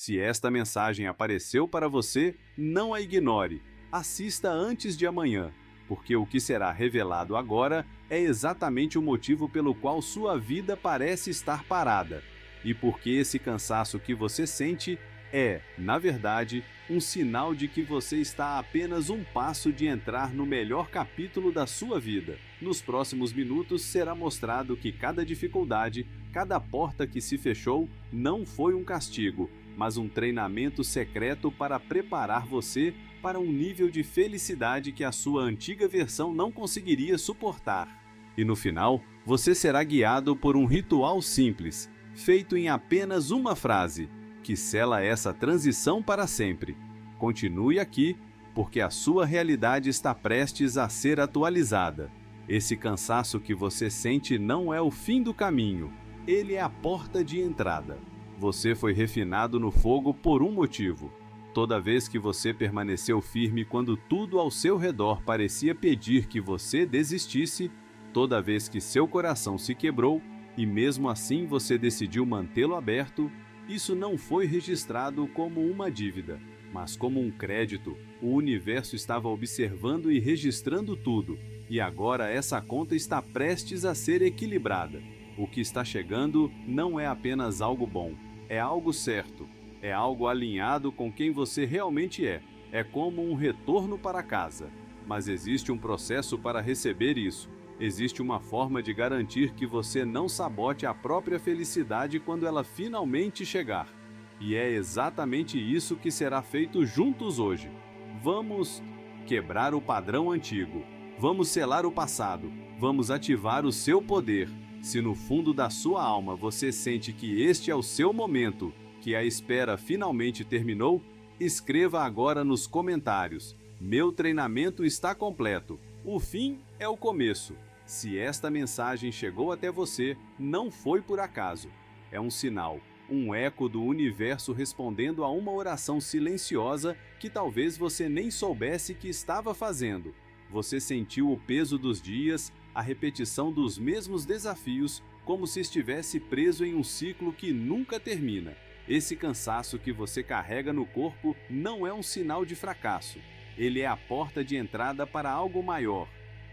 Se esta mensagem apareceu para você, não a ignore. Assista antes de amanhã, porque o que será revelado agora é exatamente o motivo pelo qual sua vida parece estar parada, e porque esse cansaço que você sente é, na verdade, um sinal de que você está a apenas um passo de entrar no melhor capítulo da sua vida. Nos próximos minutos será mostrado que cada dificuldade, cada porta que se fechou, não foi um castigo, mas um treinamento secreto para preparar você para um nível de felicidade que a sua antiga versão não conseguiria suportar. E no final, você será guiado por um ritual simples, feito em apenas uma frase, que sela essa transição para sempre. Continue aqui, porque a sua realidade está prestes a ser atualizada. Esse cansaço que você sente não é o fim do caminho, ele é a porta de entrada. Você foi refinado no fogo por um motivo. Toda vez que você permaneceu firme quando tudo ao seu redor parecia pedir que você desistisse, toda vez que seu coração se quebrou e mesmo assim você decidiu mantê-lo aberto, isso não foi registrado como uma dívida, mas como um crédito. O universo estava observando e registrando tudo, e agora essa conta está prestes a ser equilibrada. O que está chegando não é apenas algo bom, é algo certo, é algo alinhado com quem você realmente é como um retorno para casa. Mas existe um processo para receber isso. Existe uma forma de garantir que você não sabote a própria felicidade quando ela finalmente chegar. E é exatamente isso que será feito juntos hoje. Vamos quebrar o padrão antigo. Vamos selar o passado. Vamos ativar o seu poder. Se no fundo da sua alma você sente que este é o seu momento, que a espera finalmente terminou, escreva agora nos comentários: meu treinamento está completo. O fim é o começo. Se esta mensagem chegou até você, não foi por acaso. É um sinal, um eco do universo respondendo a uma oração silenciosa que talvez você nem soubesse que estava fazendo. Você sentiu o peso dos dias, a repetição dos mesmos desafios, como se estivesse preso em um ciclo que nunca termina. Esse cansaço que você carrega no corpo não é um sinal de fracasso. Ele é a porta de entrada para algo maior.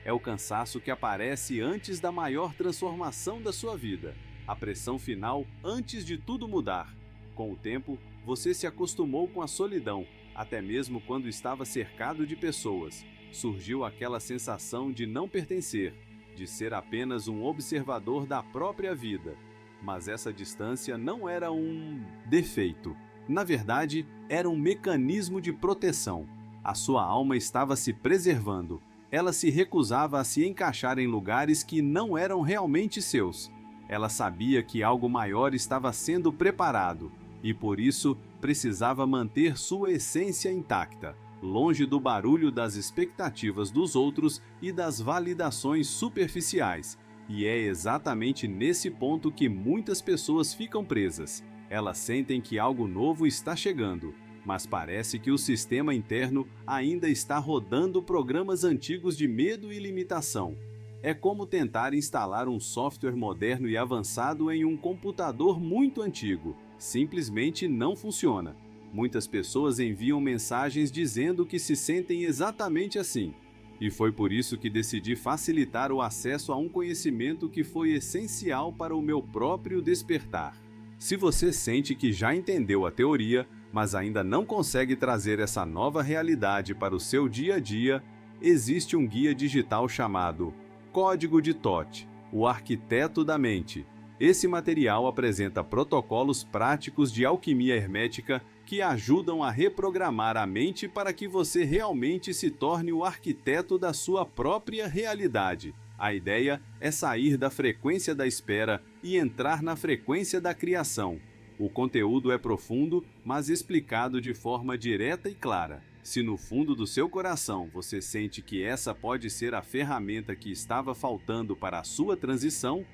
É o cansaço que aparece antes da maior transformação da sua vida. A pressão final antes de tudo mudar. Com o tempo, você se acostumou com a solidão, até mesmo quando estava cercado de pessoas. Surgiu aquela sensação de não pertencer, de ser apenas um observador da própria vida. Mas essa distância não era um defeito. Na verdade, era um mecanismo de proteção. A sua alma estava se preservando. Ela se recusava a se encaixar em lugares que não eram realmente seus. Ela sabia que algo maior estava sendo preparado e, por isso, precisava manter sua essência intacta, longe do barulho das expectativas dos outros e das validações superficiais. E é exatamente nesse ponto que muitas pessoas ficam presas. Elas sentem que algo novo está chegando, mas parece que o sistema interno ainda está rodando programas antigos de medo e limitação. É como tentar instalar um software moderno e avançado em um computador muito antigo. Simplesmente não funciona. Muitas pessoas enviam mensagens dizendo que se sentem exatamente assim. E foi por isso que decidi facilitar o acesso a um conhecimento que foi essencial para o meu próprio despertar. Se você sente que já entendeu a teoria, mas ainda não consegue trazer essa nova realidade para o seu dia a dia, existe um guia digital chamado Código de Thoth, o arquiteto da mente. Esse material apresenta protocolos práticos de alquimia hermética que ajudam a reprogramar a mente para que você realmente se torne o arquiteto da sua própria realidade. A ideia é sair da frequência da espera e entrar na frequência da criação. O conteúdo é profundo, mas explicado de forma direta e clara. Se no fundo do seu coração você sente que essa pode ser a ferramenta que estava faltando para a sua transição,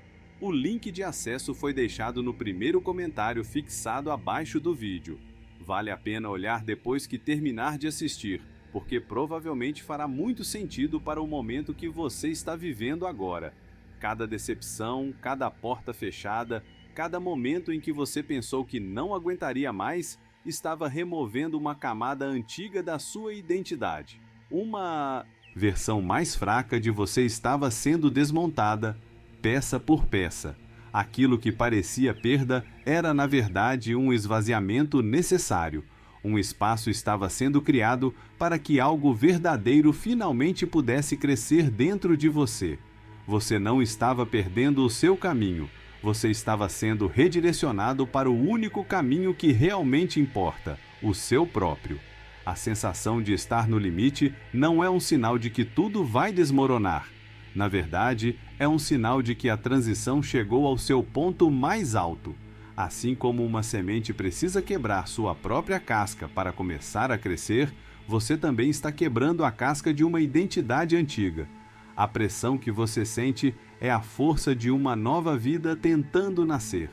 o link de acesso foi deixado no primeiro comentário fixado abaixo do vídeo. Vale a pena olhar depois que terminar de assistir, porque provavelmente fará muito sentido para o momento que você está vivendo agora. Cada decepção, cada porta fechada, cada momento em que você pensou que não aguentaria mais, estava removendo uma camada antiga da sua identidade. Uma versão mais fraca de você estava sendo desmontada, peça por peça. Aquilo que parecia perda era, na verdade, um esvaziamento necessário. Um espaço estava sendo criado para que algo verdadeiro finalmente pudesse crescer dentro de você. Você não estava perdendo o seu caminho. Você estava sendo redirecionado para o único caminho que realmente importa, o seu próprio. A sensação de estar no limite não é um sinal de que tudo vai desmoronar. Na verdade, é um sinal de que a transição chegou ao seu ponto mais alto. Assim como uma semente precisa quebrar sua própria casca para começar a crescer, você também está quebrando a casca de uma identidade antiga. A pressão que você sente é a força de uma nova vida tentando nascer.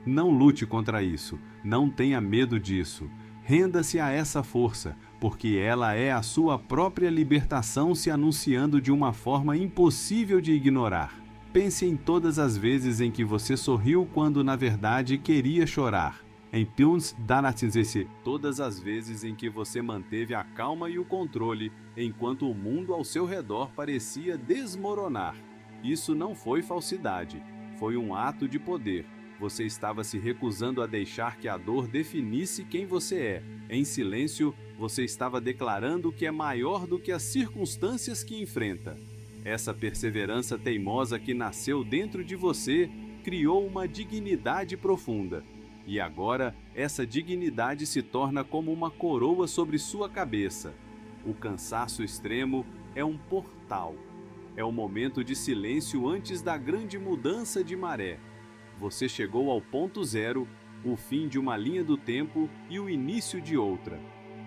Não lute contra isso, não tenha medo disso. Renda-se a essa força, porque ela é a sua própria libertação se anunciando de uma forma impossível de ignorar. Pense em todas as vezes em que você sorriu quando na verdade queria chorar. Todas as vezes em que você manteve a calma e o controle, enquanto o mundo ao seu redor parecia desmoronar. Isso não foi falsidade, foi um ato de poder. Você estava se recusando a deixar que a dor definisse quem você é. Em silêncio, você estava declarando que é maior do que as circunstâncias que enfrenta. Essa perseverança teimosa que nasceu dentro de você criou uma dignidade profunda. E agora, essa dignidade se torna como uma coroa sobre sua cabeça. O cansaço extremo é um portal. É o momento de silêncio antes da grande mudança de maré. Você chegou ao ponto zero, o fim de uma linha do tempo e o início de outra.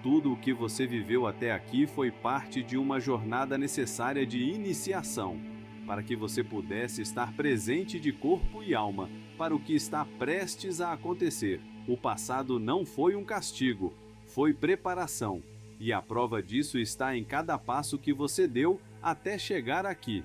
Tudo o que você viveu até aqui foi parte de uma jornada necessária de iniciação, para que você pudesse estar presente de corpo e alma para o que está prestes a acontecer. O passado não foi um castigo, foi preparação, e a prova disso está em cada passo que você deu até chegar aqui.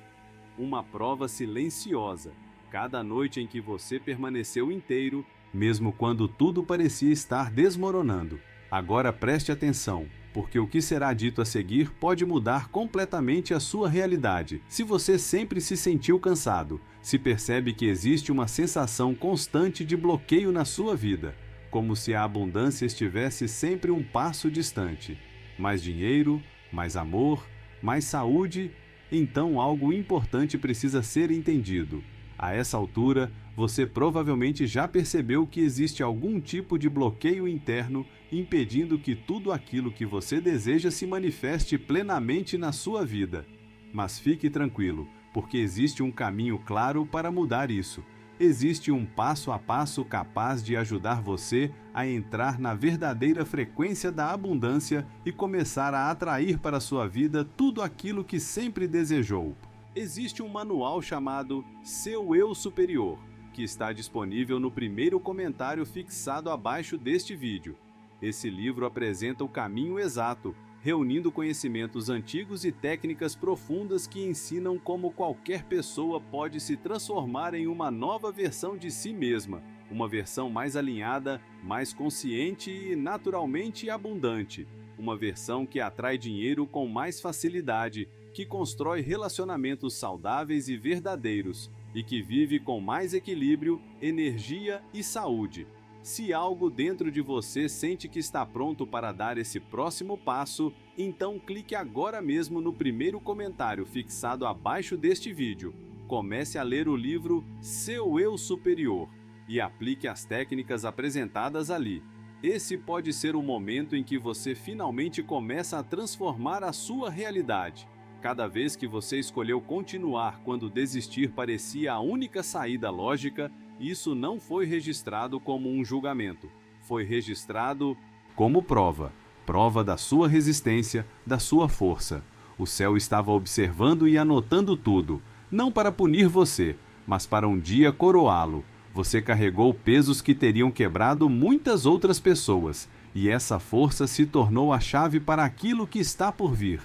Uma prova silenciosa. Cada noite em que você permaneceu inteiro, mesmo quando tudo parecia estar desmoronando. Agora preste atenção, porque o que será dito a seguir pode mudar completamente a sua realidade. Se você sempre se sentiu cansado, se percebe que existe uma sensação constante de bloqueio na sua vida, como se a abundância estivesse sempre um passo distante. Mais dinheiro, mais amor, mais saúde, então algo importante precisa ser entendido. A essa altura, você provavelmente já percebeu que existe algum tipo de bloqueio interno impedindo que tudo aquilo que você deseja se manifeste plenamente na sua vida. Mas fique tranquilo, porque existe um caminho claro para mudar isso. Existe um passo a passo capaz de ajudar você a entrar na verdadeira frequência da abundância e começar a atrair para a sua vida tudo aquilo que sempre desejou. Existe um manual chamado Seu Eu Superior, que está disponível no primeiro comentário fixado abaixo deste vídeo. Esse livro apresenta o caminho exato, reunindo conhecimentos antigos e técnicas profundas que ensinam como qualquer pessoa pode se transformar em uma nova versão de si mesma, uma versão mais alinhada, mais consciente e naturalmente abundante, uma versão que atrai dinheiro com mais facilidade, que constrói relacionamentos saudáveis e verdadeiros e que vive com mais equilíbrio, energia e saúde. Se algo dentro de você sente que está pronto para dar esse próximo passo, então clique agora mesmo no primeiro comentário fixado abaixo deste vídeo. Comece a ler o livro Seu Eu Superior e aplique as técnicas apresentadas ali. Esse pode ser o momento em que você finalmente começa a transformar a sua realidade. Cada vez que você escolheu continuar quando desistir parecia a única saída lógica, isso não foi registrado como um julgamento. Foi registrado como prova. Prova da sua resistência, da sua força. O céu estava observando e anotando tudo, não para punir você, mas para um dia coroá-lo. Você carregou pesos que teriam quebrado muitas outras pessoas, e essa força se tornou a chave para aquilo que está por vir.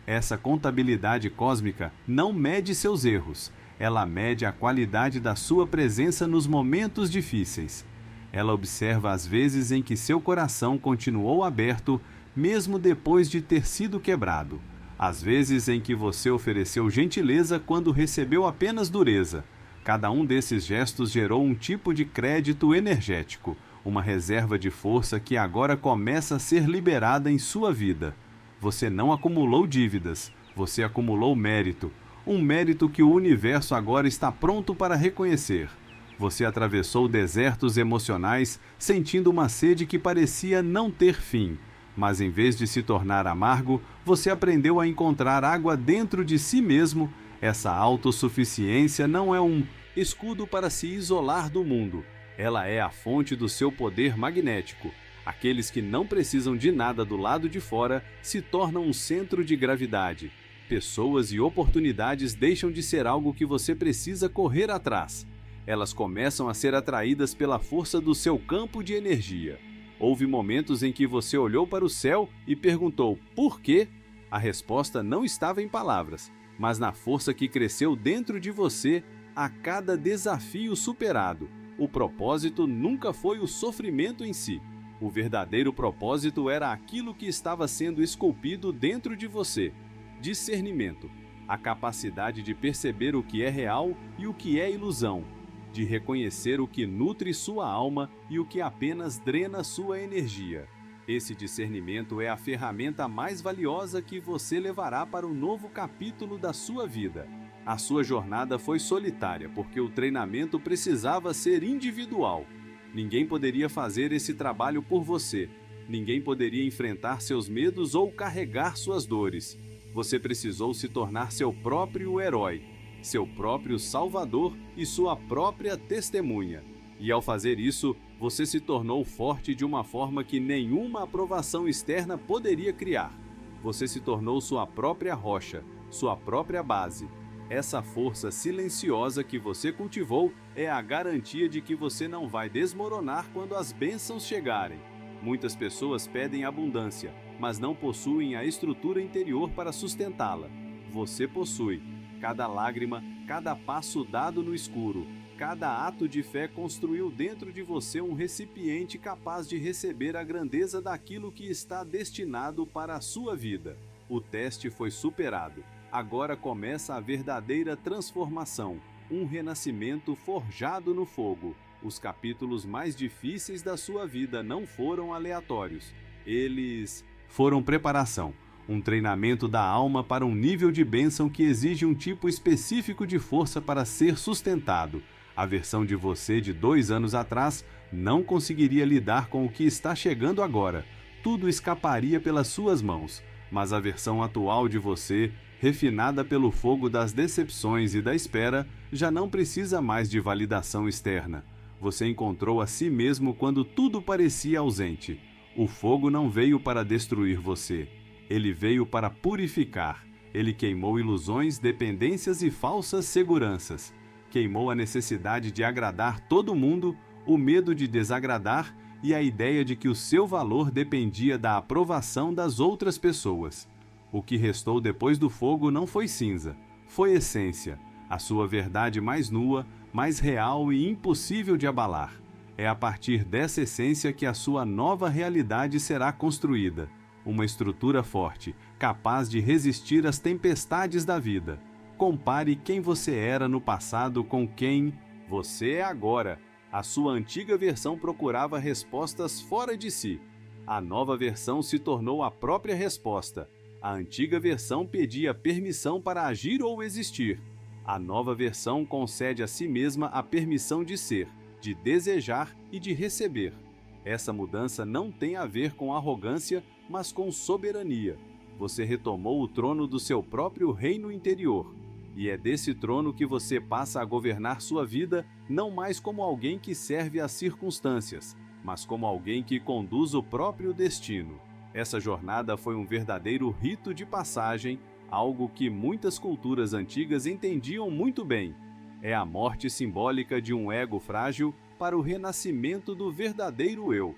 Essa contabilidade cósmica não mede seus erros, ela mede a qualidade da sua presença nos momentos difíceis. Ela observa as vezes em que seu coração continuou aberto, mesmo depois de ter sido quebrado. As vezes em que você ofereceu gentileza quando recebeu apenas dureza. Cada um desses gestos gerou um tipo de crédito energético, uma reserva de força que agora começa a ser liberada em sua vida. Você não acumulou dívidas, você acumulou mérito, um mérito que o universo agora está pronto para reconhecer. Você atravessou desertos emocionais, sentindo uma sede que parecia não ter fim. Mas em vez de se tornar amargo, você aprendeu a encontrar água dentro de si mesmo. Essa autossuficiência não é um escudo para se isolar do mundo. Ela é a fonte do seu poder magnético. Aqueles que não precisam de nada do lado de fora se tornam um centro de gravidade. Pessoas e oportunidades deixam de ser algo que você precisa correr atrás. Elas começam a ser atraídas pela força do seu campo de energia. Houve momentos em que você olhou para o céu e perguntou por quê? A resposta não estava em palavras, mas na força que cresceu dentro de você a cada desafio superado. O propósito nunca foi o sofrimento em si. O verdadeiro propósito era aquilo que estava sendo esculpido dentro de você. Discernimento, a capacidade de perceber o que é real e o que é ilusão, de reconhecer o que nutre sua alma e o que apenas drena sua energia. Esse discernimento é a ferramenta mais valiosa que você levará para o novo capítulo da sua vida. A sua jornada foi solitária porque o treinamento precisava ser individual. Ninguém poderia fazer esse trabalho por você. Ninguém poderia enfrentar seus medos ou carregar suas dores. Você precisou se tornar seu próprio herói, seu próprio salvador e sua própria testemunha. E ao fazer isso, você se tornou forte de uma forma que nenhuma aprovação externa poderia criar. Você se tornou sua própria rocha, sua própria base. Essa força silenciosa que você cultivou é a garantia de que você não vai desmoronar quando as bênçãos chegarem. Muitas pessoas pedem abundância, mas não possuem a estrutura interior para sustentá-la. Você possui. Cada lágrima, cada passo dado no escuro, cada ato de fé construiu dentro de você um recipiente capaz de receber a grandeza daquilo que está destinado para a sua vida. O teste foi superado. Agora começa a verdadeira transformação, um renascimento forjado no fogo. Os capítulos mais difíceis da sua vida não foram aleatórios. Eles foram preparação. Um treinamento da alma para um nível de bênção que exige um tipo específico de força para ser sustentado. A versão de você de 2 anos atrás não conseguiria lidar com o que está chegando agora. Tudo escaparia pelas suas mãos. Mas a versão atual de você, refinada pelo fogo das decepções e da espera, já não precisa mais de validação externa. Você encontrou a si mesmo quando tudo parecia ausente. O fogo não veio para destruir você. Ele veio para purificar. Ele queimou ilusões, dependências e falsas seguranças. Queimou a necessidade de agradar todo mundo, o medo de desagradar e a ideia de que o seu valor dependia da aprovação das outras pessoas. O que restou depois do fogo não foi cinza, foi essência, a sua verdade mais nua, mais real e impossível de abalar. É a partir dessa essência que a sua nova realidade será construída. Uma estrutura forte, capaz de resistir às tempestades da vida. Compare quem você era no passado com quem você é agora. A sua antiga versão procurava respostas fora de si. A nova versão se tornou a própria resposta. A antiga versão pedia permissão para agir ou existir. A nova versão concede a si mesma a permissão de ser, de desejar e de receber. Essa mudança não tem a ver com arrogância, mas com soberania. Você retomou o trono do seu próprio reino interior. E é desse trono que você passa a governar sua vida, não mais como alguém que serve às circunstâncias, mas como alguém que conduz o próprio destino. Essa jornada foi um verdadeiro rito de passagem, algo que muitas culturas antigas entendiam muito bem. É a morte simbólica de um ego frágil para o renascimento do verdadeiro eu.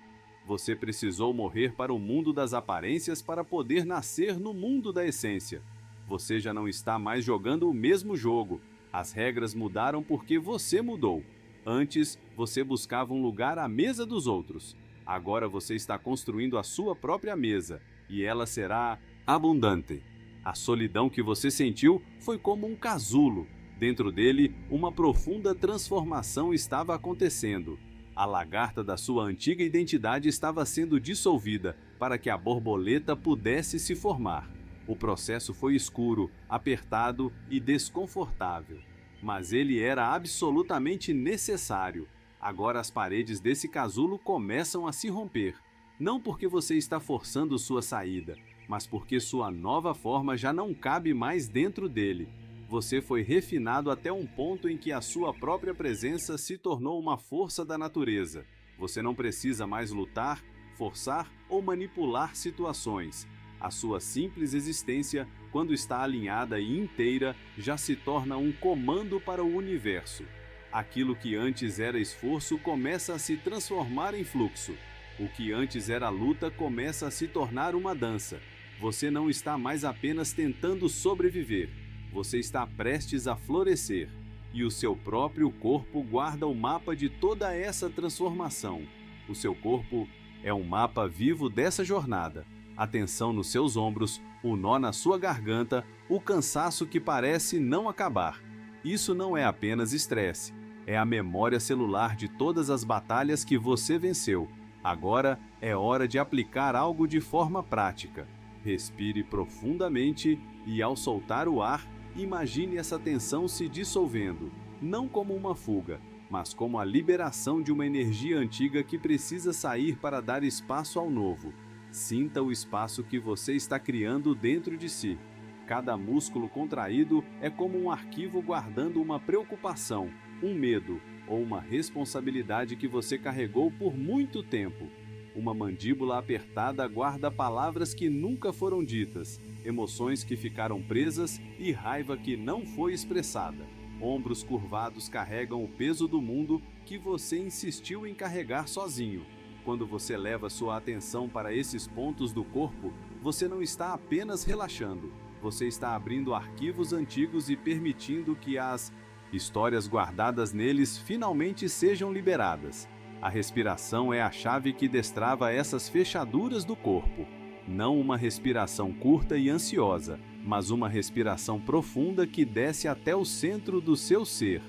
Você precisou morrer para o mundo das aparências para poder nascer no mundo da essência. Você já não está mais jogando o mesmo jogo. As regras mudaram porque você mudou. Antes, você buscava um lugar à mesa dos outros. Agora você está construindo a sua própria mesa, e ela será abundante. A solidão que você sentiu foi como um casulo. Dentro dele, uma profunda transformação estava acontecendo. A lagarta da sua antiga identidade estava sendo dissolvida para que a borboleta pudesse se formar. O processo foi escuro, apertado e desconfortável. Mas ele era absolutamente necessário. Agora as paredes desse casulo começam a se romper. Não porque você está forçando sua saída, mas porque sua nova forma já não cabe mais dentro dele. Você foi refinado até um ponto em que a sua própria presença se tornou uma força da natureza. Você não precisa mais lutar, forçar ou manipular situações. A sua simples existência, quando está alinhada e inteira, já se torna um comando para o universo. Aquilo que antes era esforço começa a se transformar em fluxo. O que antes era luta começa a se tornar uma dança. Você não está mais apenas tentando sobreviver. Você está prestes a florescer. E o seu próprio corpo guarda o mapa de toda essa transformação. O seu corpo é um mapa vivo dessa jornada. A tensão nos seus ombros, o nó na sua garganta, o cansaço que parece não acabar. Isso não é apenas estresse. É a memória celular de todas as batalhas que você venceu. Agora é hora de aplicar algo de forma prática. Respire profundamente e, ao soltar o ar, imagine essa tensão se dissolvendo, não como uma fuga, mas como a liberação de uma energia antiga que precisa sair para dar espaço ao novo. Sinta o espaço que você está criando dentro de si. Cada músculo contraído é como um arquivo guardando uma preocupação, um medo ou uma responsabilidade que você carregou por muito tempo. Uma mandíbula apertada guarda palavras que nunca foram ditas, emoções que ficaram presas e raiva que não foi expressada. Ombros curvados carregam o peso do mundo que você insistiu em carregar sozinho. Quando você leva sua atenção para esses pontos do corpo, você não está apenas relaxando. Você está abrindo arquivos antigos e permitindo que as histórias guardadas neles finalmente sejam liberadas. A respiração é a chave que destrava essas fechaduras do corpo. Não uma respiração curta e ansiosa, mas uma respiração profunda que desce até o centro do seu ser.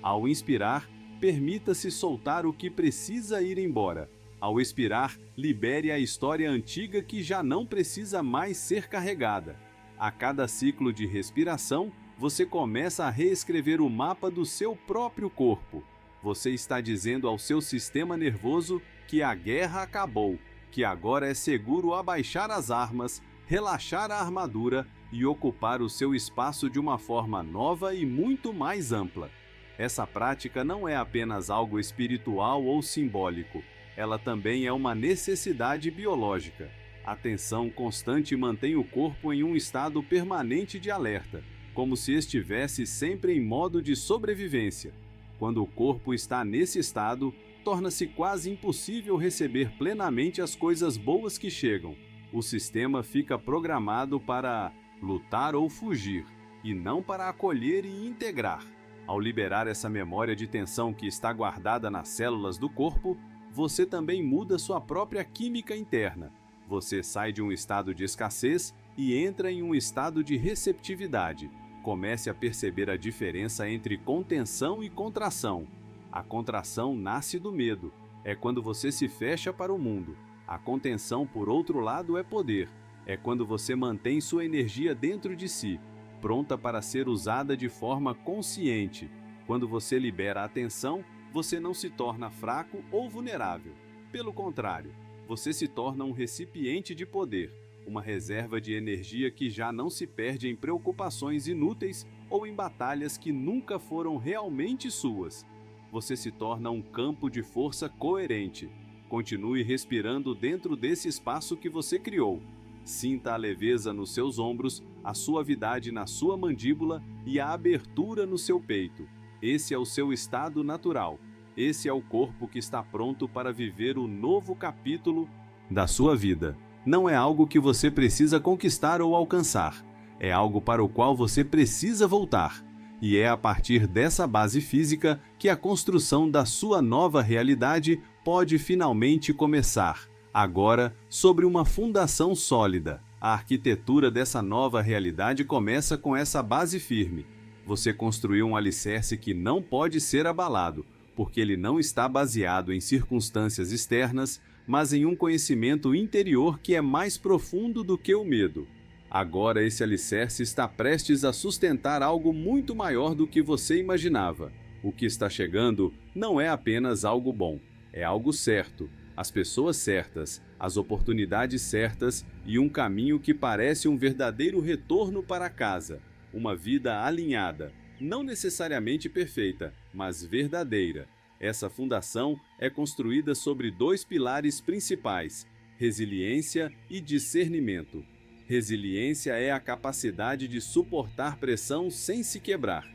Ao inspirar, permita-se soltar o que precisa ir embora. Ao expirar, libere a história antiga que já não precisa mais ser carregada. A cada ciclo de respiração, você começa a reescrever o mapa do seu próprio corpo. Você está dizendo ao seu sistema nervoso que a guerra acabou, que agora é seguro abaixar as armas, relaxar a armadura e ocupar o seu espaço de uma forma nova e muito mais ampla. Essa prática não é apenas algo espiritual ou simbólico. Ela também é uma necessidade biológica. A tensão constante mantém o corpo em um estado permanente de alerta, como se estivesse sempre em modo de sobrevivência. Quando o corpo está nesse estado, torna-se quase impossível receber plenamente as coisas boas que chegam. O sistema fica programado para lutar ou fugir, e não para acolher e integrar. Ao liberar essa memória de tensão que está guardada nas células do corpo, você também muda sua própria química interna. Você sai de um estado de escassez e entra em um estado de receptividade. Comece a perceber a diferença entre contenção e contração. A contração nasce do medo. É quando você se fecha para o mundo. A contenção, por outro lado, é poder. É quando você mantém sua energia dentro de si, pronta para ser usada de forma consciente. Quando você libera a tensão, você não se torna fraco ou vulnerável. Pelo contrário, você se torna um recipiente de poder, uma reserva de energia que já não se perde em preocupações inúteis ou em batalhas que nunca foram realmente suas. Você se torna um campo de força coerente. Continue respirando dentro desse espaço que você criou. Sinta a leveza nos seus ombros, a suavidade na sua mandíbula e a abertura no seu peito. Esse é o seu estado natural. Esse é o corpo que está pronto para viver o novo capítulo da sua vida. Não é algo que você precisa conquistar ou alcançar. É algo para o qual você precisa voltar. E é a partir dessa base física que a construção da sua nova realidade pode finalmente começar, agora sobre uma fundação sólida. A arquitetura dessa nova realidade começa com essa base firme. Você construiu um alicerce que não pode ser abalado, porque ele não está baseado em circunstâncias externas, mas em um conhecimento interior que é mais profundo do que o medo. Agora esse alicerce está prestes a sustentar algo muito maior do que você imaginava. O que está chegando não é apenas algo bom, é algo certo, as pessoas certas, as oportunidades certas e um caminho que parece um verdadeiro retorno para casa, uma vida alinhada, não necessariamente perfeita, mas verdadeira. Essa fundação é construída sobre 2 pilares principais: resiliência e discernimento. Resiliência é a capacidade de suportar pressão sem se quebrar.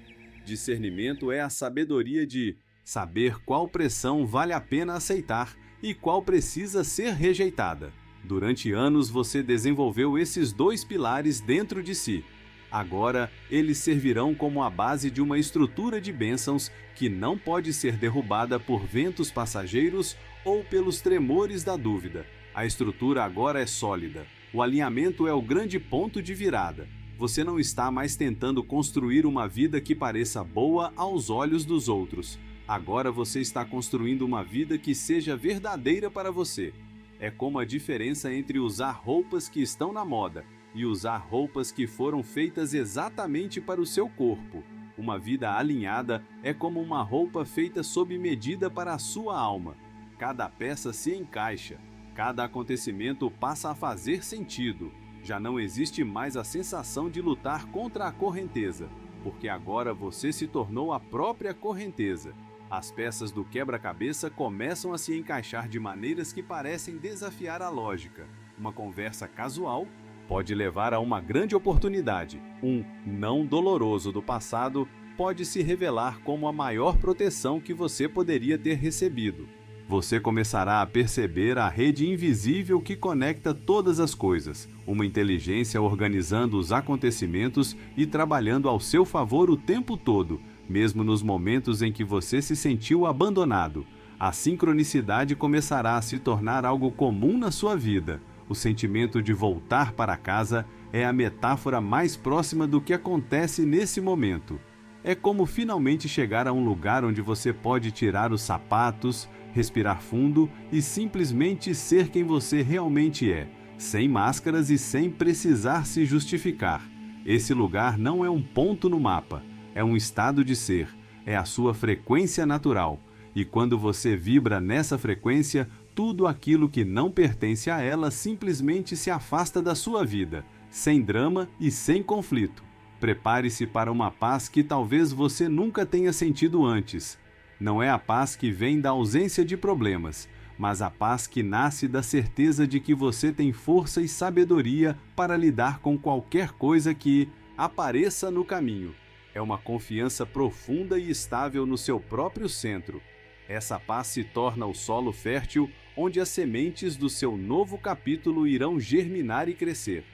Discernimento é a sabedoria de saber qual pressão vale a pena aceitar e qual precisa ser rejeitada. Durante anos você desenvolveu esses 2 pilares dentro de si. Agora, eles servirão como a base de uma estrutura de bênçãos que não pode ser derrubada por ventos passageiros ou pelos tremores da dúvida. A estrutura agora é sólida. O alinhamento é o grande ponto de virada. Você não está mais tentando construir uma vida que pareça boa aos olhos dos outros. Agora você está construindo uma vida que seja verdadeira para você. É como a diferença entre usar roupas que estão na moda e usar roupas que foram feitas exatamente para o seu corpo. Uma vida alinhada é como uma roupa feita sob medida para a sua alma. Cada peça se encaixa. Cada acontecimento passa a fazer sentido. Já não existe mais a sensação de lutar contra a correnteza, porque agora você se tornou a própria correnteza. As peças do quebra-cabeça começam a se encaixar de maneiras que parecem desafiar a lógica. Uma conversa casual pode levar a uma grande oportunidade. Um não doloroso do passado pode se revelar como a maior proteção que você poderia ter recebido. Você começará a perceber a rede invisível que conecta todas as coisas, uma inteligência organizando os acontecimentos e trabalhando ao seu favor o tempo todo, mesmo nos momentos em que você se sentiu abandonado. A sincronicidade começará a se tornar algo comum na sua vida. O sentimento de voltar para casa é a metáfora mais próxima do que acontece nesse momento. É como finalmente chegar a um lugar onde você pode tirar os sapatos, respirar fundo e simplesmente ser quem você realmente é, sem máscaras e sem precisar se justificar. Esse lugar não é um ponto no mapa, é um estado de ser, é a sua frequência natural. E quando você vibra nessa frequência, tudo aquilo que não pertence a ela simplesmente se afasta da sua vida, sem drama e sem conflito. Prepare-se para uma paz que talvez você nunca tenha sentido antes. Não é a paz que vem da ausência de problemas, mas a paz que nasce da certeza de que você tem força e sabedoria para lidar com qualquer coisa que apareça no caminho. É uma confiança profunda e estável no seu próprio centro. Essa paz se torna o solo fértil onde as sementes do seu novo capítulo irão germinar e crescer.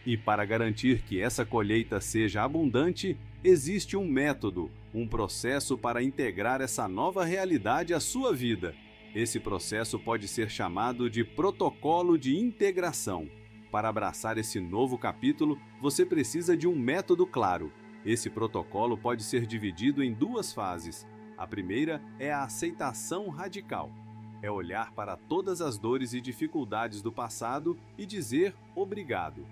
E para garantir que essa colheita seja abundante, existe um método, um processo para integrar essa nova realidade à sua vida. Esse processo pode ser chamado de protocolo de integração. Para abraçar esse novo capítulo, você precisa de um método claro. Esse protocolo pode ser dividido em 2 fases. A primeira é a aceitação radical. É olhar para todas as dores e dificuldades do passado e dizer obrigado.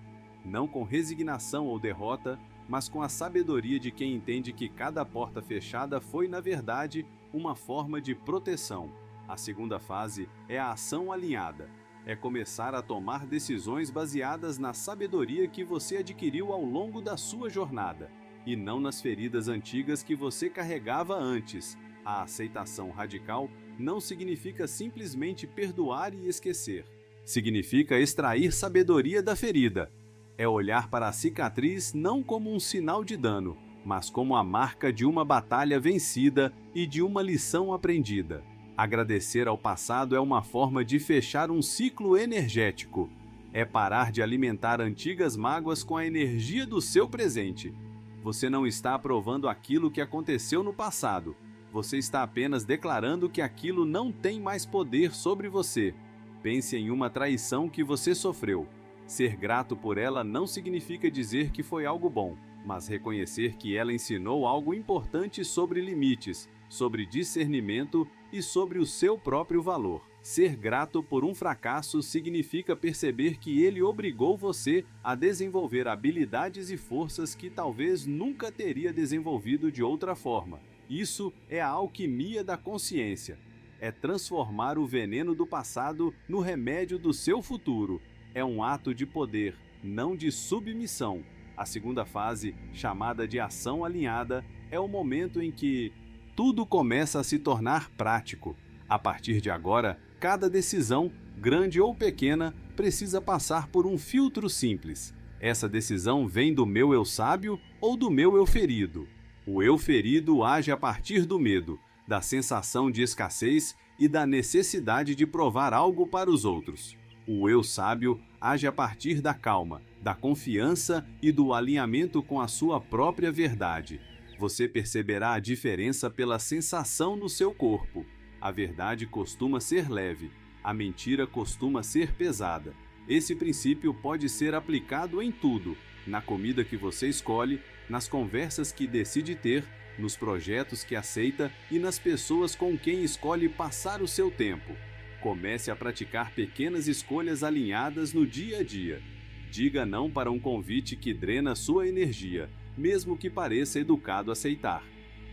Não com resignação ou derrota, mas com a sabedoria de quem entende que cada porta fechada foi, na verdade, uma forma de proteção. A segunda fase é a ação alinhada. É começar a tomar decisões baseadas na sabedoria que você adquiriu ao longo da sua jornada, e não nas feridas antigas que você carregava antes. A aceitação radical não significa simplesmente perdoar e esquecer. Significa extrair sabedoria da ferida. É olhar para a cicatriz não como um sinal de dano, mas como a marca de uma batalha vencida e de uma lição aprendida. Agradecer ao passado é uma forma de fechar um ciclo energético. É parar de alimentar antigas mágoas com a energia do seu presente. Você não está aprovando aquilo que aconteceu no passado. Você está apenas declarando que aquilo não tem mais poder sobre você. Pense em uma traição que você sofreu. Ser grato por ela não significa dizer que foi algo bom, mas reconhecer que ela ensinou algo importante sobre limites, sobre discernimento e sobre o seu próprio valor. Ser grato por um fracasso significa perceber que ele obrigou você a desenvolver habilidades e forças que talvez nunca teria desenvolvido de outra forma. Isso é a alquimia da consciência. É transformar o veneno do passado no remédio do seu futuro. É um ato de poder, não de submissão. A segunda fase, chamada de ação alinhada, é o momento em que tudo começa a se tornar prático. A partir de agora, cada decisão, grande ou pequena, precisa passar por um filtro simples. Essa decisão vem do meu eu sábio ou do meu eu ferido? O eu ferido age a partir do medo, da sensação de escassez e da necessidade de provar algo para os outros. O eu sábio age a partir da calma, da confiança e do alinhamento com a sua própria verdade. Você perceberá a diferença pela sensação no seu corpo. A verdade costuma ser leve, a mentira costuma ser pesada. Esse princípio pode ser aplicado em tudo, na comida que você escolhe, nas conversas que decide ter, nos projetos que aceita e nas pessoas com quem escolhe passar o seu tempo. Comece a praticar pequenas escolhas alinhadas no dia a dia. Diga não para um convite que drena sua energia, mesmo que pareça educado aceitar.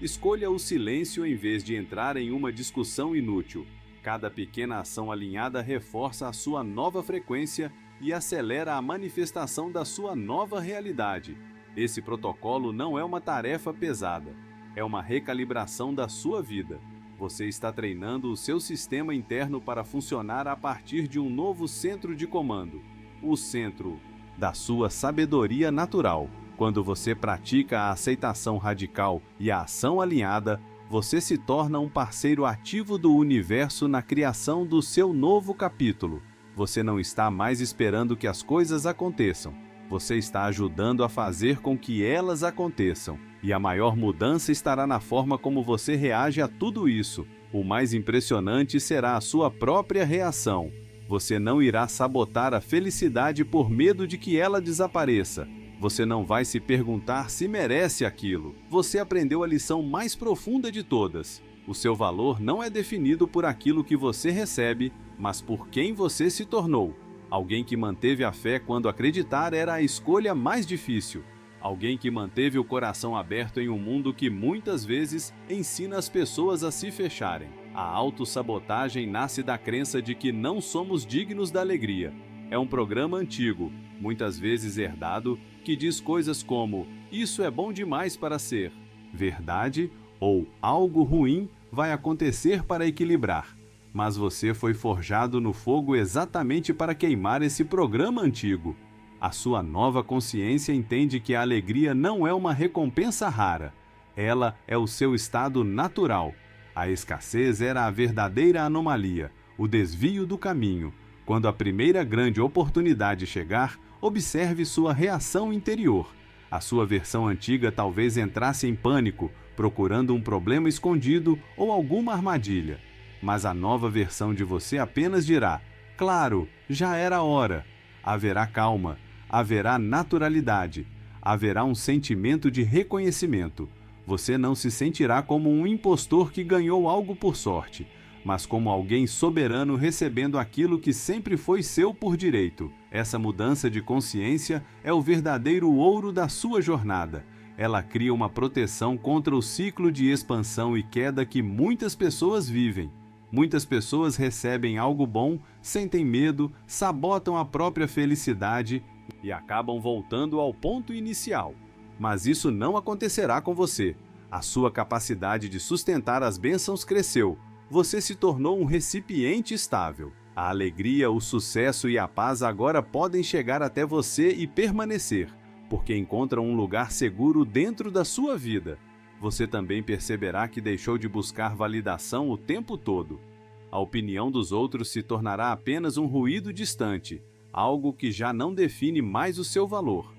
Escolha o silêncio em vez de entrar em uma discussão inútil. Cada pequena ação alinhada reforça a sua nova frequência e acelera a manifestação da sua nova realidade. Esse protocolo não é uma tarefa pesada, é uma recalibração da sua vida. Você está treinando o seu sistema interno para funcionar a partir de um novo centro de comando, o centro da sua sabedoria natural. Quando você pratica a aceitação radical e a ação alinhada, você se torna um parceiro ativo do universo na criação do seu novo capítulo. Você não está mais esperando que as coisas aconteçam. Você está ajudando a fazer com que elas aconteçam. E a maior mudança estará na forma como você reage a tudo isso. O mais impressionante será a sua própria reação. Você não irá sabotar a felicidade por medo de que ela desapareça. Você não vai se perguntar se merece aquilo. Você aprendeu a lição mais profunda de todas. O seu valor não é definido por aquilo que você recebe, mas por quem você se tornou. Alguém que manteve a fé quando acreditar era a escolha mais difícil. Alguém que manteve o coração aberto em um mundo que muitas vezes ensina as pessoas a se fecharem. A autossabotagem nasce da crença de que não somos dignos da alegria. É um programa antigo, muitas vezes herdado, que diz coisas como "isso é bom demais para ser verdade" ou "algo ruim vai acontecer para equilibrar". Mas você foi forjado no fogo exatamente para queimar esse programa antigo. A sua nova consciência entende que a alegria não é uma recompensa rara. Ela é o seu estado natural. A escassez era a verdadeira anomalia, o desvio do caminho. Quando a primeira grande oportunidade chegar, observe sua reação interior. A sua versão antiga talvez entrasse em pânico, procurando um problema escondido ou alguma armadilha. Mas a nova versão de você apenas dirá: "Claro, já era a hora". Haverá calma, haverá naturalidade, haverá um sentimento de reconhecimento. Você não se sentirá como um impostor que ganhou algo por sorte, mas como alguém soberano recebendo aquilo que sempre foi seu por direito. Essa mudança de consciência é o verdadeiro ouro da sua jornada. Ela cria uma proteção contra o ciclo de expansão e queda que muitas pessoas vivem. Muitas pessoas recebem algo bom, sentem medo, sabotam a própria felicidade e acabam voltando ao ponto inicial. Mas isso não acontecerá com você. A sua capacidade de sustentar as bênçãos cresceu. Você se tornou um recipiente estável. A alegria, o sucesso e a paz agora podem chegar até você e permanecer, porque encontram um lugar seguro dentro da sua vida. Você também perceberá que deixou de buscar validação o tempo todo. A opinião dos outros se tornará apenas um ruído distante, algo que já não define mais o seu valor.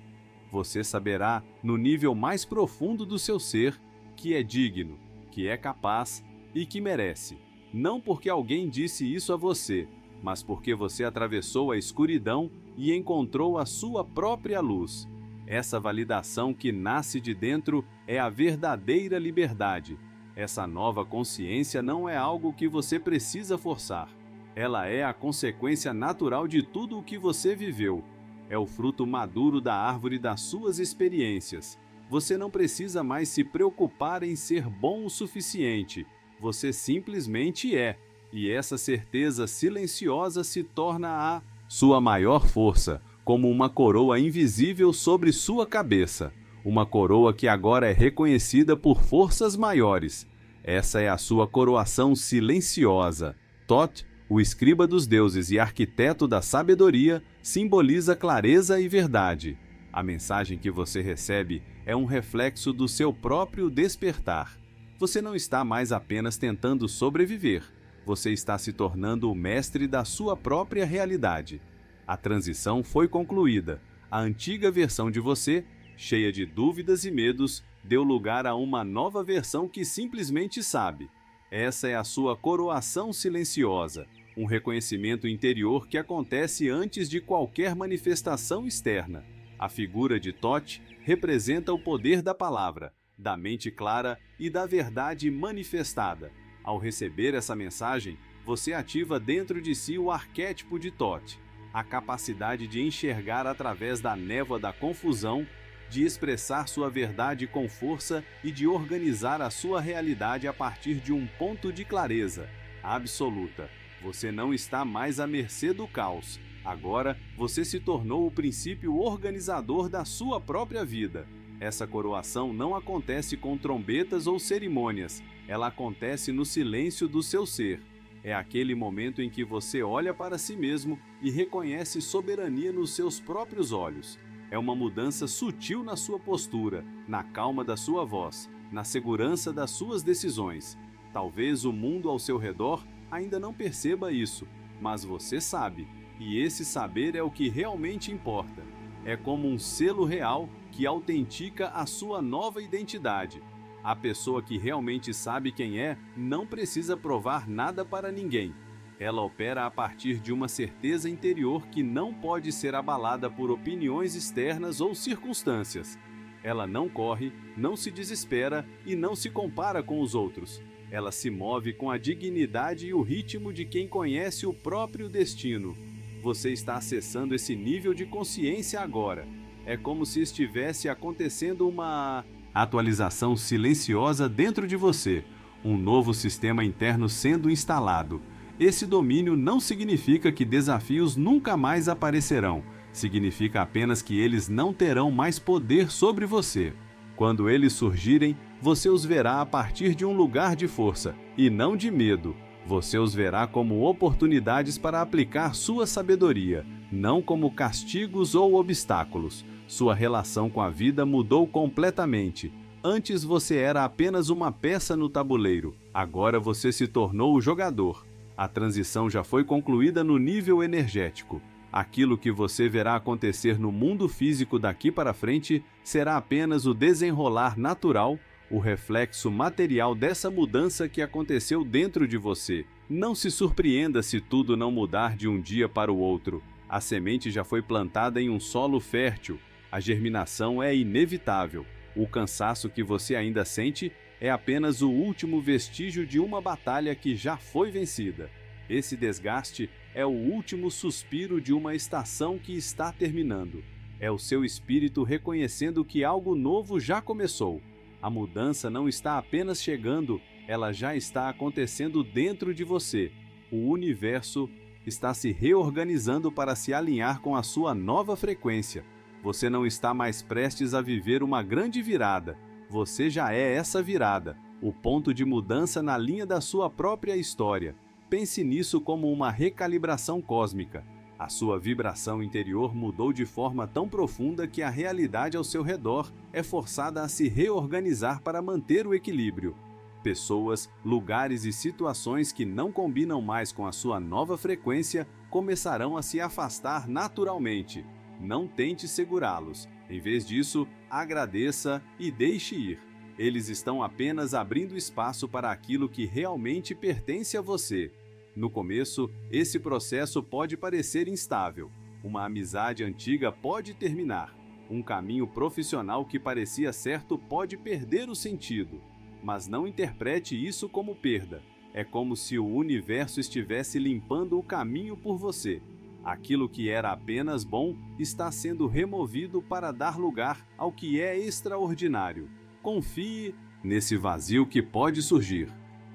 Você saberá, no nível mais profundo do seu ser, que é digno, que é capaz e que merece. Não porque alguém disse isso a você, mas porque você atravessou a escuridão e encontrou a sua própria luz. Essa validação que nasce de dentro é a verdadeira liberdade. Essa nova consciência não é algo que você precisa forçar. Ela é a consequência natural de tudo o que você viveu. É o fruto maduro da árvore das suas experiências. Você não precisa mais se preocupar em ser bom o suficiente. Você simplesmente é. E essa certeza silenciosa se torna a sua maior força, como uma coroa invisível sobre sua cabeça. Uma coroa que agora é reconhecida por forças maiores. Essa é a sua coroação silenciosa. Thoth, o escriba dos deuses e arquiteto da sabedoria, simboliza clareza e verdade. A mensagem que você recebe é um reflexo do seu próprio despertar. Você não está mais apenas tentando sobreviver. Você está se tornando o mestre da sua própria realidade. A transição foi concluída. A antiga versão de você, cheia de dúvidas e medos, deu lugar a uma nova versão que simplesmente sabe. Essa é a sua coroação silenciosa, um reconhecimento interior que acontece antes de qualquer manifestação externa. A figura de Thoth representa o poder da palavra, da mente clara e da verdade manifestada. Ao receber essa mensagem, você ativa dentro de si o arquétipo de Thoth, a capacidade de enxergar através da névoa da confusão, de expressar sua verdade com força e de organizar a sua realidade a partir de um ponto de clareza absoluta. Você não está mais à mercê do caos. Agora, você se tornou o princípio organizador da sua própria vida. Essa coroação não acontece com trombetas ou cerimônias. Ela acontece no silêncio do seu ser. É aquele momento em que você olha para si mesmo e reconhece soberania nos seus próprios olhos. É uma mudança sutil na sua postura, na calma da sua voz, na segurança das suas decisões. Talvez o mundo ao seu redor ainda não perceba isso, mas você sabe, e esse saber é o que realmente importa. É como um selo real que autentica a sua nova identidade. A pessoa que realmente sabe quem é não precisa provar nada para ninguém. Ela opera a partir de uma certeza interior que não pode ser abalada por opiniões externas ou circunstâncias. Ela não corre, não se desespera e não se compara com os outros. Ela se move com a dignidade e o ritmo de quem conhece o próprio destino. Você está acessando esse nível de consciência agora. É como se estivesse acontecendo uma atualização silenciosa dentro de você, um novo sistema interno sendo instalado. Esse domínio não significa que desafios nunca mais aparecerão, significa apenas que eles não terão mais poder sobre você. Quando eles surgirem, você os verá a partir de um lugar de força, e não de medo. Você os verá como oportunidades para aplicar sua sabedoria, não como castigos ou obstáculos. Sua relação com a vida mudou completamente. Antes você era apenas uma peça no tabuleiro, agora você se tornou o jogador. A transição já foi concluída no nível energético. Aquilo que você verá acontecer no mundo físico daqui para frente será apenas o desenrolar natural, o reflexo material dessa mudança que aconteceu dentro de você. Não se surpreenda se tudo não mudar de um dia para o outro. A semente já foi plantada em um solo fértil. A germinação é inevitável. O cansaço que você ainda sente é apenas o último vestígio de uma batalha que já foi vencida. Esse desgaste é o último suspiro de uma estação que está terminando. É o seu espírito reconhecendo que algo novo já começou. A mudança não está apenas chegando, ela já está acontecendo dentro de você. O universo está se reorganizando para se alinhar com a sua nova frequência. Você não está mais prestes a viver uma grande virada. Você já é essa virada, o ponto de mudança na linha da sua própria história. Pense nisso como uma recalibração cósmica. A sua vibração interior mudou de forma tão profunda que a realidade ao seu redor é forçada a se reorganizar para manter o equilíbrio. Pessoas, lugares e situações que não combinam mais com a sua nova frequência começarão a se afastar naturalmente. Não tente segurá-los. Em vez disso, agradeça e deixe ir. Eles estão apenas abrindo espaço para aquilo que realmente pertence a você. No começo, esse processo pode parecer instável. Uma amizade antiga pode terminar. Um caminho profissional que parecia certo pode perder o sentido. Mas não interprete isso como perda. É como se o universo estivesse limpando o caminho por você. Aquilo que era apenas bom está sendo removido para dar lugar ao que é extraordinário. Confie nesse vazio que pode surgir.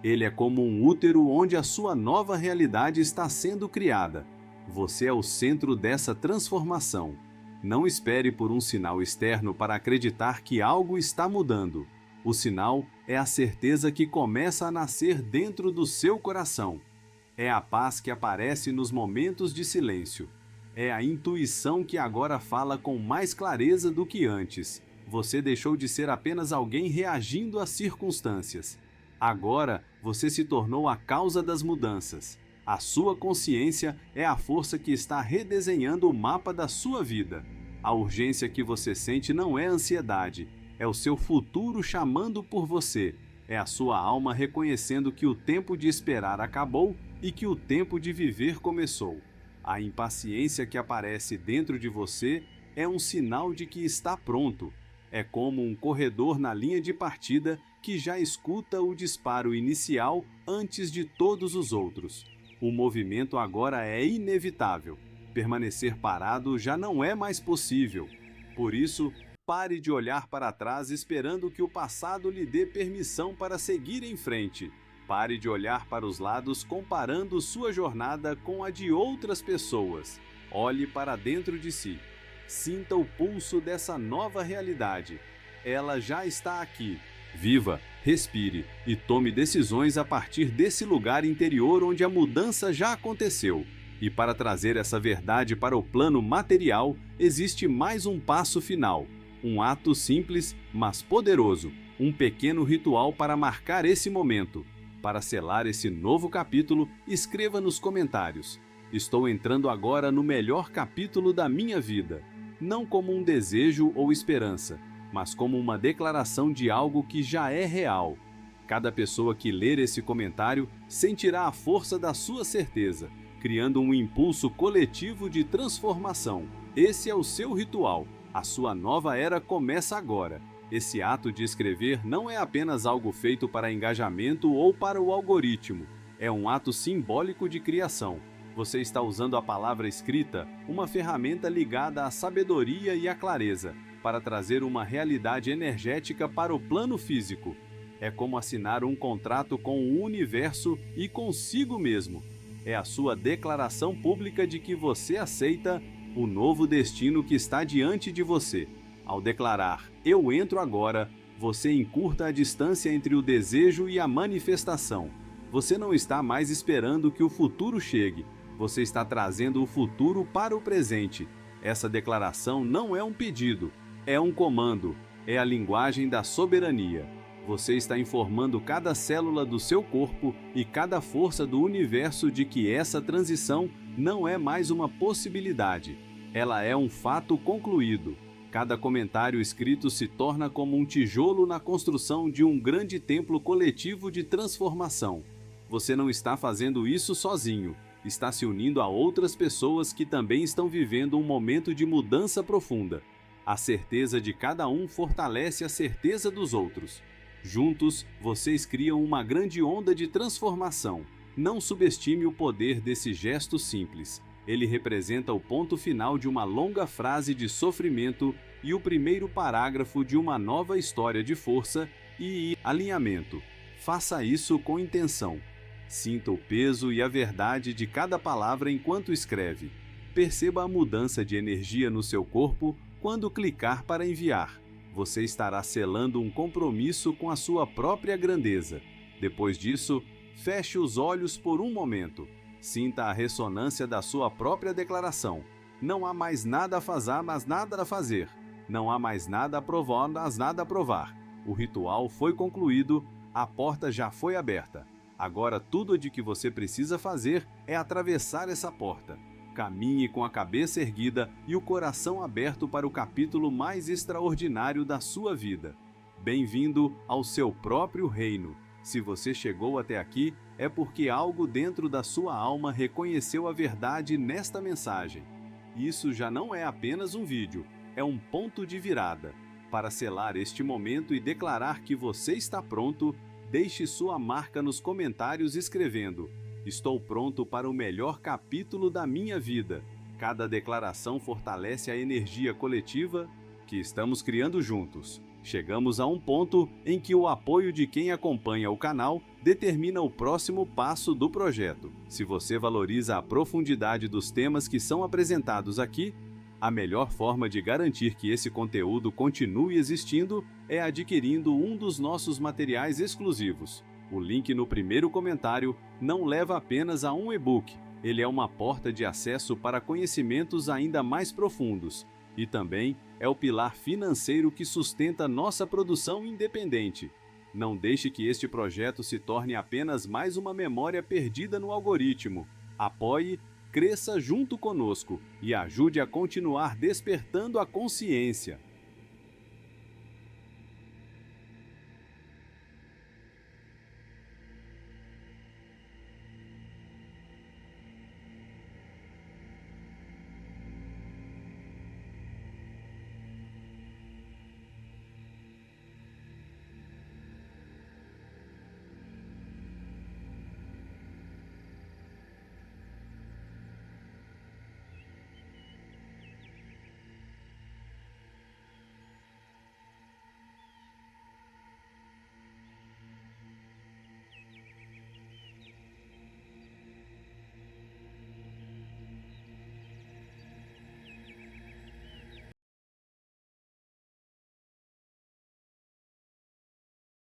Ele é como um útero onde a sua nova realidade está sendo criada. Você é o centro dessa transformação. Não espere por um sinal externo para acreditar que algo está mudando. O sinal é a certeza que começa a nascer dentro do seu coração. É a paz que aparece nos momentos de silêncio. É a intuição que agora fala com mais clareza do que antes. Você deixou de ser apenas alguém reagindo às circunstâncias. Agora, você se tornou a causa das mudanças. A sua consciência é a força que está redesenhando o mapa da sua vida. A urgência que você sente não é ansiedade, é o seu futuro chamando por você. É a sua alma reconhecendo que o tempo de esperar acabou e que o tempo de viver começou. A impaciência que aparece dentro de você é um sinal de que está pronto. É como um corredor na linha de partida que já escuta o disparo inicial antes de todos os outros. O movimento agora é inevitável. Permanecer parado já não é mais possível. Por isso, pare de olhar para trás esperando que o passado lhe dê permissão para seguir em frente. Pare de olhar para os lados comparando sua jornada com a de outras pessoas. Olhe para dentro de si. Sinta o pulso dessa nova realidade. Ela já está aqui. Viva, respire e tome decisões a partir desse lugar interior onde a mudança já aconteceu. E para trazer essa verdade para o plano material, existe mais um passo final. Um ato simples, mas poderoso. Um pequeno ritual para marcar esse momento. Para selar esse novo capítulo, escreva nos comentários: estou entrando agora no melhor capítulo da minha vida. Não como um desejo ou esperança, mas como uma declaração de algo que já é real. Cada pessoa que ler esse comentário sentirá a força da sua certeza, criando um impulso coletivo de transformação. Esse é o seu ritual. A sua nova era começa agora. Esse ato de escrever não é apenas algo feito para engajamento ou para o algoritmo. É um ato simbólico de criação. Você está usando a palavra escrita, uma ferramenta ligada à sabedoria e à clareza, para trazer uma realidade energética para o plano físico. É como assinar um contrato com o universo e consigo mesmo. É a sua declaração pública de que você aceita o novo destino que está diante de você. Ao declarar, eu entro agora, você encurta a distância entre o desejo e a manifestação. Você não está mais esperando que o futuro chegue. Você está trazendo o futuro para o presente. Essa declaração não é um pedido, é um comando, é a linguagem da soberania. Você está informando cada célula do seu corpo e cada força do universo de que essa transição não é mais uma possibilidade. Ela é um fato concluído. Cada comentário escrito se torna como um tijolo na construção de um grande templo coletivo de transformação. Você não está fazendo isso sozinho. Está se unindo a outras pessoas que também estão vivendo um momento de mudança profunda. A certeza de cada um fortalece a certeza dos outros. Juntos, vocês criam uma grande onda de transformação. Não subestime o poder desse gesto simples. Ele representa o ponto final de uma longa frase de sofrimento e o primeiro parágrafo de uma nova história de força e alinhamento. Faça isso com intenção. Sinta o peso e a verdade de cada palavra enquanto escreve. Perceba a mudança de energia no seu corpo quando clicar para enviar. Você estará selando um compromisso com a sua própria grandeza. Depois disso, feche os olhos por um momento. Sinta a ressonância da sua própria declaração. Não há mais nada a fazer, mas nada a fazer. Não há mais nada a provar, mas nada a provar. O ritual foi concluído, a porta já foi aberta. Agora tudo de que você precisa fazer é atravessar essa porta. Caminhe com a cabeça erguida e o coração aberto para o capítulo mais extraordinário da sua vida. Bem-vindo ao seu próprio reino. Se você chegou até aqui, é porque algo dentro da sua alma reconheceu a verdade nesta mensagem. Isso já não é apenas um vídeo, é um ponto de virada. Para selar este momento e declarar que você está pronto, deixe sua marca nos comentários escrevendo: "Estou pronto para o melhor capítulo da minha vida." Cada declaração fortalece a energia coletiva que estamos criando juntos. Chegamos a um ponto em que o apoio de quem acompanha o canal determina o próximo passo do projeto. Se você valoriza a profundidade dos temas que são apresentados aqui, a melhor forma de garantir que esse conteúdo continue existindo é adquirindo um dos nossos materiais exclusivos. O link no primeiro comentário não leva apenas a um e-book, ele é uma porta de acesso para conhecimentos ainda mais profundos e também é o pilar financeiro que sustenta nossa produção independente. Não deixe que este projeto se torne apenas mais uma memória perdida no algoritmo. Apoie, cresça junto conosco e ajude a continuar despertando a consciência.